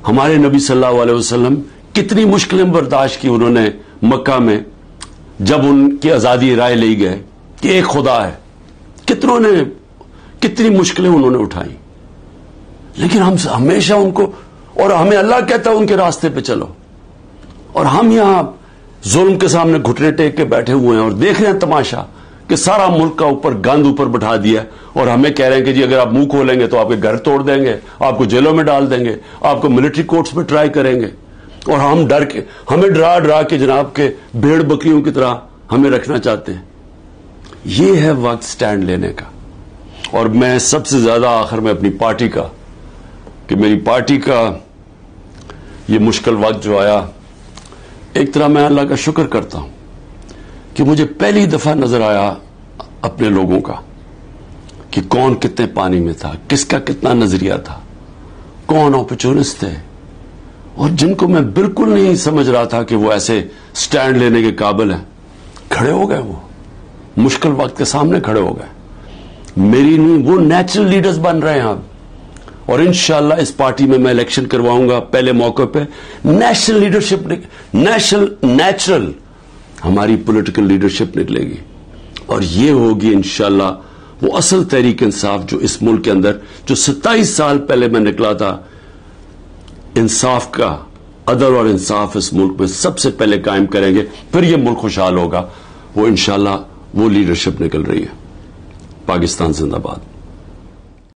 ہمارے نبی صلی اللہ علیہ وسلم کتنی مشکلیں برداشت کی انہوں نے مکہ میں جب ان کی آزادی رائے لی گئے کہ ایک خدا ہے. کتنی مشکلیں انہوں نے اٹھائی, لیکن ہم ہمیشہ ان کو, اور ہمیں اللہ کہتا ہے ان کے راستے پہ چلو, اور ہم یہاں ظلم کے سامنے گھٹنے ٹیک کے بیٹھے ہوئے ہیں اور دیکھ رہے ہیں تماشا کہ سارا ملک کا اوپر گند اوپر بٹھا دیا, اور ہمیں کہہ رہے ہیں کہ جی اگر آپ منہ کھولیں گے تو آپ کے گھر توڑ دیں گے, آپ کو جیلوں میں ڈال دیں گے, آپ کو ملٹری کورٹس میں ٹرائی کریں گے, اور ہم ہمیں ڈرا کے جناب کے بھیڑ بکریوں کی طرح ہمیں رکھنا چاہتے ہیں. یہ ہے وقت سٹینڈ لینے کا. اور میں سب سے زیادہ آخر میں اپنی پارٹی کا, کہ میری پارٹی کا یہ مشکل وقت جو آیا, ایک طرح میں اللہ کا شکر کرتا ہوں کہ مجھے پہلی دفعہ نظر آیا اپنے لوگوں کا کہ کون کتنے پانی میں تھا, کس کا کتنا نظریہ تھا, کون اپرچونسٹ تھے, اور جن کو میں بالکل نہیں سمجھ رہا تھا کہ وہ ایسے سٹینڈ لینے کے قابل ہیں, کھڑے ہو گئے. وہ مشکل وقت کے سامنے کھڑے ہو گئے. میری نہیں, وہ نیچرل لیڈرز بن رہے ہیں اب. اور انشاءاللہ اس پارٹی میں الیکشن کرواؤں گا پہلے موقع پہ. نیشنل لیڈرشپ, نیچرل ہماری پولیٹیکل لیڈرشپ نکلے گی, اور یہ ہوگی انشاءاللہ وہ اصل تحریک انصاف جو اس ملک کے اندر, جو 27 سال پہلے میں نکلا تھا, انصاف کا, عدل اور انصاف اس ملک میں سب سے پہلے قائم کریں گے, پھر یہ ملک خوشحال ہوگا. وہ انشاءاللہ وہ لیڈرشپ نکل رہی ہے. پاکستان زندہ باد.